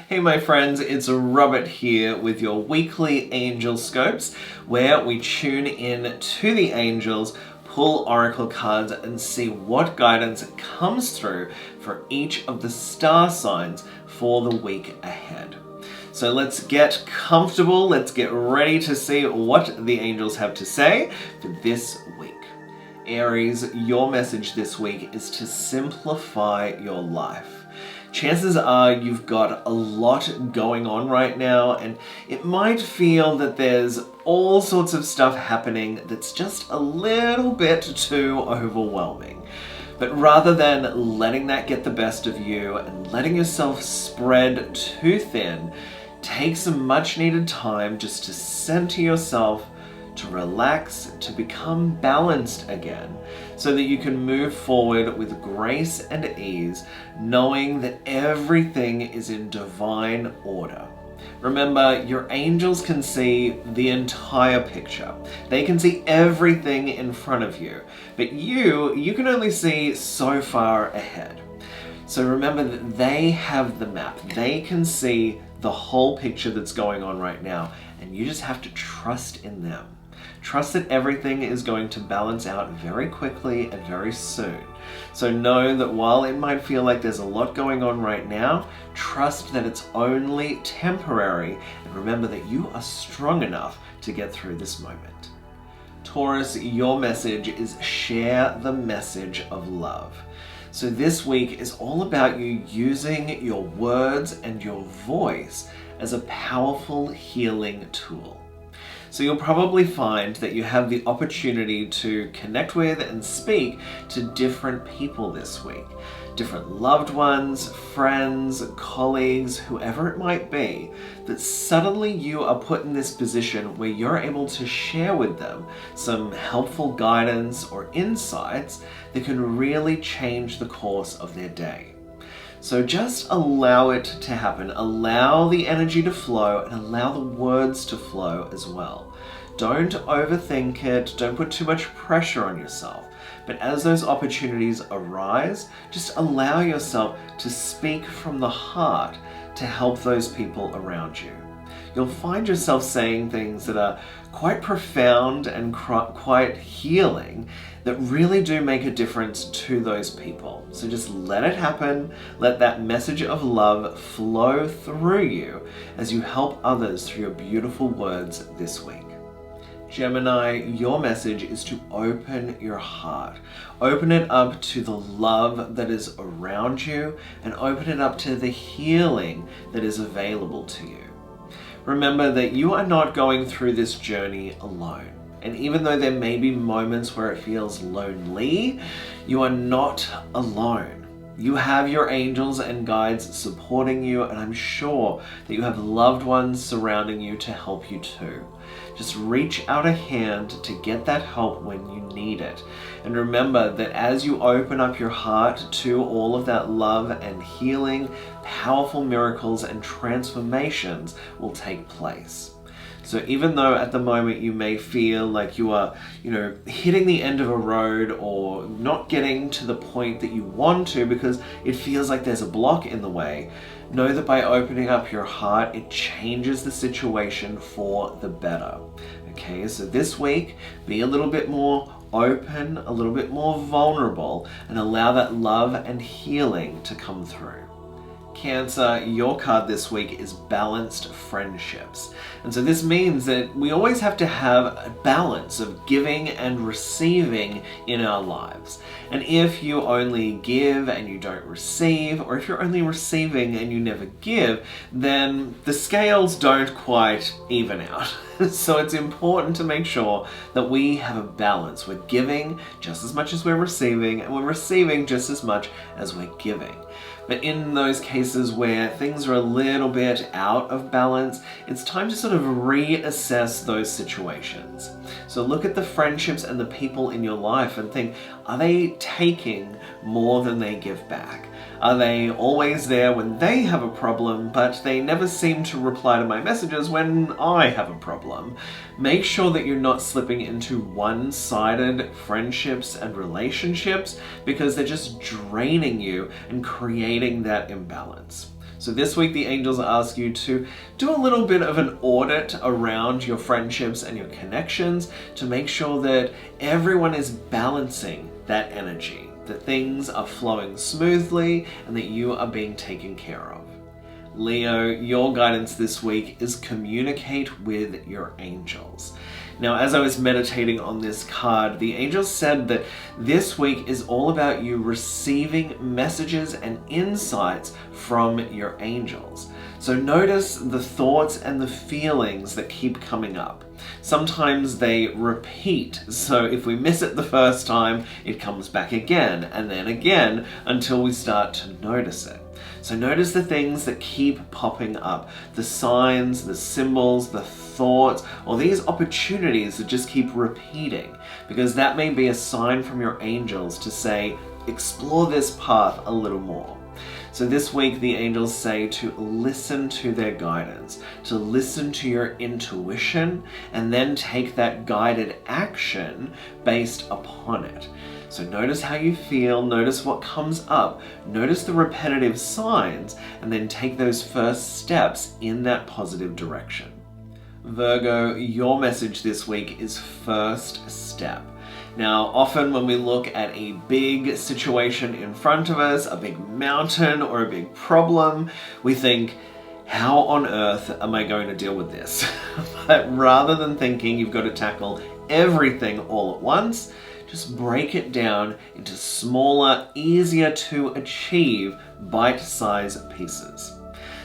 Hey my friends, it's Robert here with your weekly Angelscopes, where we tune in to the angels, pull oracle cards and see what guidance comes through for each of the star signs for the week ahead. So let's get comfortable, let's get ready to see what the angels have to say for this week. Aries, your message this week is to simplify your life. Chances are you've got a lot going on right now, and it might feel that there's all sorts of stuff happening that's just a little bit too overwhelming. But rather than letting that get the best of you and letting yourself spread too thin, take some much needed time just to center yourself, to relax, to become balanced again, so that you can move forward with grace and ease, knowing that everything is in divine order. Remember, your angels can see the entire picture. They can see everything in front of you, but you can only see so far ahead. So remember that they have the map. They can see the whole picture that's going on right now, and you just have to trust in them. Trust that everything is going to balance out very quickly and very soon. So know that while it might feel like there's a lot going on right now, trust that it's only temporary, and remember that you are strong enough to get through this moment. Taurus, your message is share the message of love. So this week is all about you using your words and your voice as a powerful healing tool. So you'll probably find that you have the opportunity to connect with and speak to different people this week. Different loved ones, friends, colleagues, whoever it might be, that suddenly you are put in this position where you're able to share with them some helpful guidance or insights that can really change the course of their day. So just allow it to happen. Allow the energy to flow and allow the words to flow as well. Don't overthink it. Don't put too much pressure on yourself. But as those opportunities arise, just allow yourself to speak from the heart to help those people around you. You'll find yourself saying things that are quite profound and quite healing that really do make a difference to those people. So just let it happen. Let that message of love flow through you as you help others through your beautiful words this week. Gemini, your message is to open your heart. Open it up to the love that is around you and open it up to the healing that is available to you. Remember that you are not going through this journey alone. And even though there may be moments where it feels lonely, you are not alone. You have your angels and guides supporting you, and I'm sure that you have loved ones surrounding you to help you too. Just reach out a hand to get that help when you need it. And remember that as you open up your heart to all of that love and healing, powerful miracles and transformations will take place. So even though at the moment you may feel like you are, hitting the end of a road or not getting to the point that you want to because it feels like there's a block in the way, know that by opening up your heart, it changes the situation for the better. Okay, so this week, be a little bit more open, a little bit more vulnerable, and allow that love and healing to come through. Cancer, your card this week is balanced friendships. And so this means that we always have to have a balance of giving and receiving in our lives. And if you only give and you don't receive, or if you're only receiving and you never give, then the scales don't quite even out. So it's important to make sure that we have a balance. We're giving just as much as we're receiving, and we're receiving just as much as we're giving. But in those cases where things are a little bit out of balance, it's time to sort of reassess those situations. So look at the friendships and the people in your life and think, are they taking more than they give back? Are they always there when they have a problem, but they never seem to reply to my messages when I have a problem? Make sure that you're not slipping into one-sided friendships and relationships because they're just draining you and creating that imbalance. So this week the angels ask you to do a little bit of an audit around your friendships and your connections to make sure that everyone is balancing that energy, that things are flowing smoothly and that you are being taken care of. Leo, your guidance this week is communicate with your angels. Now, as I was meditating on this card, the angels said that this week is all about you receiving messages and insights from your angels. So notice the thoughts and the feelings that keep coming up. Sometimes they repeat, so if we miss it the first time, it comes back again and then again until we start to notice it. So notice the things that keep popping up, the signs, the symbols, the thoughts, or these opportunities that just keep repeating, because that may be a sign from your angels to say, explore this path a little more. So this week the angels say to listen to their guidance, to listen to your intuition, and then take that guided action based upon it. So notice how you feel, notice what comes up, notice the repetitive signs, and then take those first steps in that positive direction. Virgo, your message this week is first step. Now, often when we look at a big situation in front of us, a big mountain or a big problem, we think, how on earth am I going to deal with this? But rather than thinking you've got to tackle everything all at once, just break it down into smaller, easier to achieve bite-sized pieces.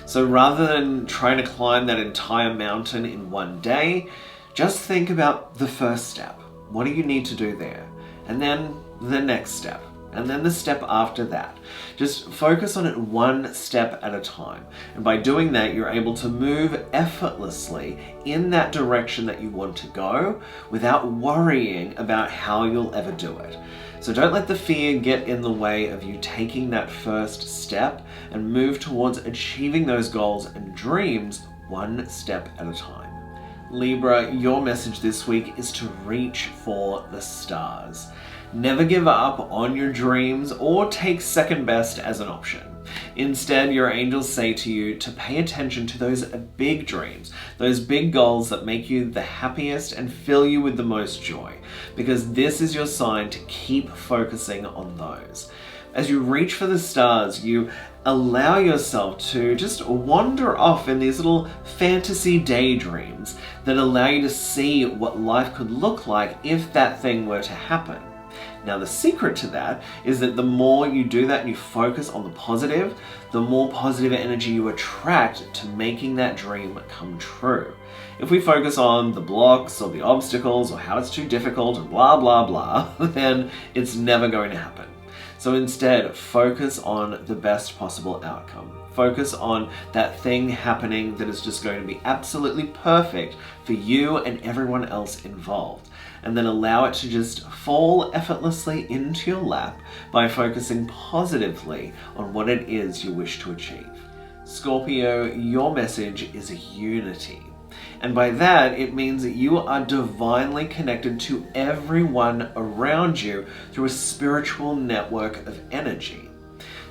So rather than trying to climb that entire mountain in one day, just think about the first step. What do you need to do there? And then the next step. And then the step after that. Just focus on it one step at a time. And by doing that, you're able to move effortlessly in that direction that you want to go without worrying about how you'll ever do it. So don't let the fear get in the way of you taking that first step and move towards achieving those goals and dreams one step at a time. Libra, your message this week is to reach for the stars. Never give up on your dreams or take second best as an option. Instead, your angels say to you to pay attention to those big dreams, those big goals that make you the happiest and fill you with the most joy, because this is your sign to keep focusing on those. As you reach for the stars, you allow yourself to just wander off in these little fantasy daydreams that allow you to see what life could look like if that thing were to happen. Now, the secret to that is that the more you do that and you focus on the positive, the more positive energy you attract to making that dream come true. If we focus on the blocks or the obstacles or how it's too difficult and blah, blah, blah, then it's never going to happen. So instead, focus on the best possible outcome. Focus on that thing happening that is just going to be absolutely perfect for you and everyone else involved. And then allow it to just fall effortlessly into your lap by focusing positively on what it is you wish to achieve. Scorpio, your message is unity. And by that, it means that you are divinely connected to everyone around you through a spiritual network of energy.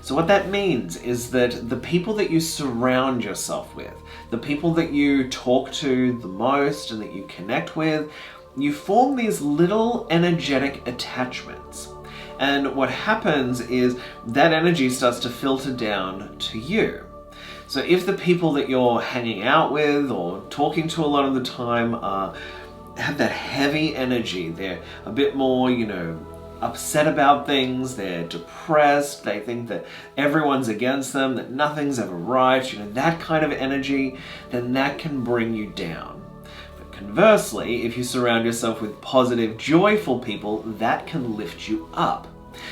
So what that means is that the people that you surround yourself with, the people that you talk to the most and that you connect with, you form these little energetic attachments. And what happens is that energy starts to filter down to you. So if the people that you're hanging out with or talking to a lot of the time have that heavy energy, they're a bit more, upset about things, they're depressed, they think that everyone's against them, that nothing's ever right, that kind of energy, then that can bring you down. But conversely, if you surround yourself with positive, joyful people, that can lift you up.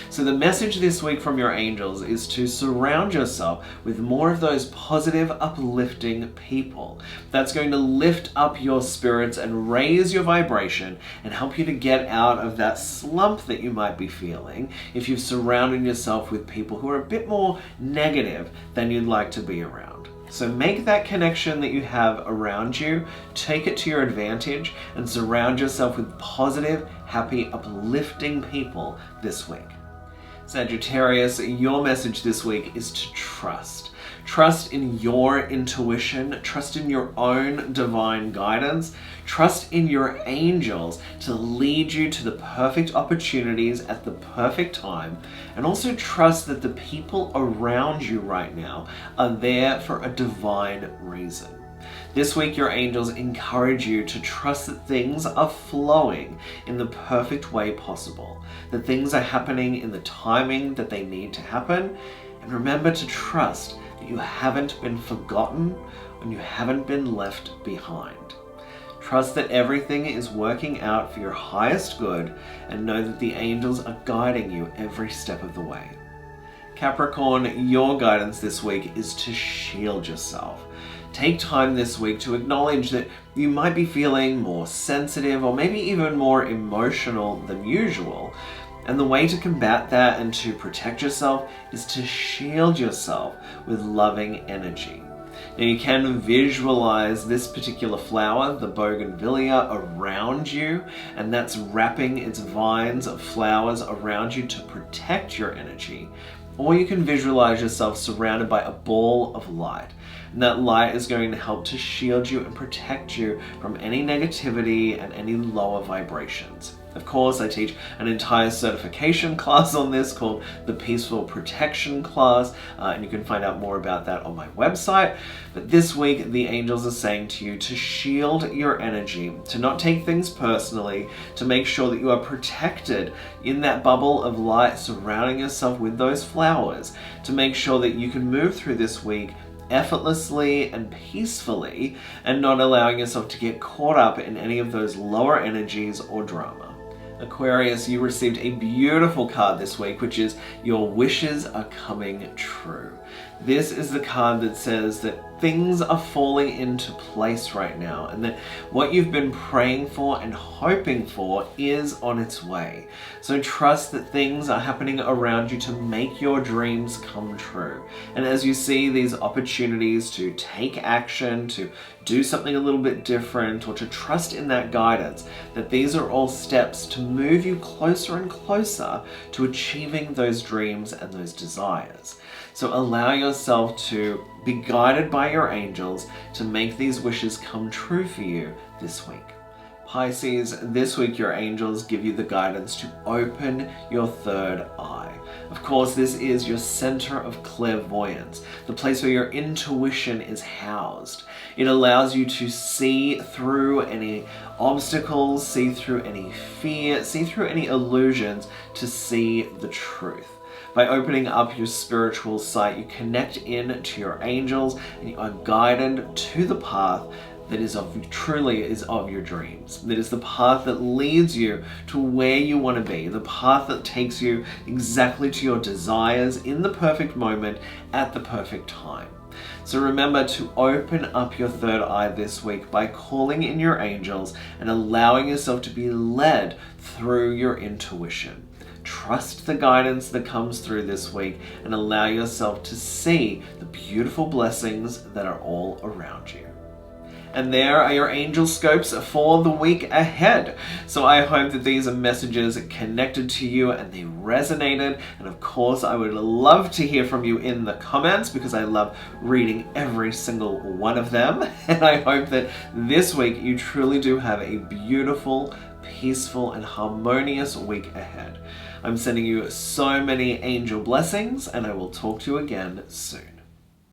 So the message this week from your angels is to surround yourself with more of those positive, uplifting people. That's going to lift up your spirits and raise your vibration and help you to get out of that slump that you might be feeling if you've surrounded yourself with people who are a bit more negative than you'd like to be around. So make that connection that you have around you, take it to your advantage, and surround yourself with positive, happy, uplifting people this week. Sagittarius, your message this week is to trust. Trust in your intuition, trust in your own divine guidance, trust in your angels to lead you to the perfect opportunities at the perfect time, and also trust that the people around you right now are there for a divine reason. This week, your angels encourage you to trust that things are flowing in the perfect way possible, that things are happening in the timing that they need to happen, and remember to trust that you haven't been forgotten and you haven't been left behind. Trust that everything is working out for your highest good, and know that the angels are guiding you every step of the way. Capricorn, your guidance this week is to shield yourself. Take time this week to acknowledge that you might be feeling more sensitive or maybe even more emotional than usual. And the way to combat that and to protect yourself is to shield yourself with loving energy. Now you can visualize this particular flower, the bougainvillea, around you, and that's wrapping its vines of flowers around you to protect your energy. Or you can visualize yourself surrounded by a ball of light. And that light is going to help to shield you and protect you from any negativity and any lower vibrations. Of course, I teach an entire certification class on this called the Peaceful Protection class, and you can find out more about that on my website. But this week, the angels are saying to you to shield your energy, to not take things personally, to make sure that you are protected in that bubble of light surrounding yourself with those flowers, to make sure that you can move through this week effortlessly and peacefully, and not allowing yourself to get caught up in any of those lower energies or drama. Aquarius, you received a beautiful card this week, which is your wishes are coming true. This is the card that says that things are falling into place right now, and that what you've been praying for and hoping for is on its way. So trust that things are happening around you to make your dreams come true. And as you see these opportunities to take action, to do something a little bit different, or to trust in that guidance, that these are all steps to move you closer and closer to achieving those dreams and those desires. So allow yourself to be guided by your angels to make these wishes come true for you this week. Pisces, this week your angels give you the guidance to open your third eye. Of course, this is your center of clairvoyance, the place where your intuition is housed. It allows you to see through any obstacles, see through any fear, see through any illusions, to see the truth. By opening up your spiritual sight, you connect in to your angels and you are guided to the path that is truly is of your dreams. That is the path that leads you to where you want to be, the path that takes you exactly to your desires in the perfect moment at the perfect time. So remember to open up your third eye this week by calling in your angels and allowing yourself to be led through your intuition. Trust the guidance that comes through this week and allow yourself to see the beautiful blessings that are all around you. And there are your Angelscopes for the week ahead. So I hope that these are messages connected to you and they resonated. And of course, I would love to hear from you in the comments because I love reading every single one of them. And I hope that this week you truly do have a beautiful, peaceful, and harmonious week ahead. I'm sending you so many angel blessings, and I will talk to you again soon.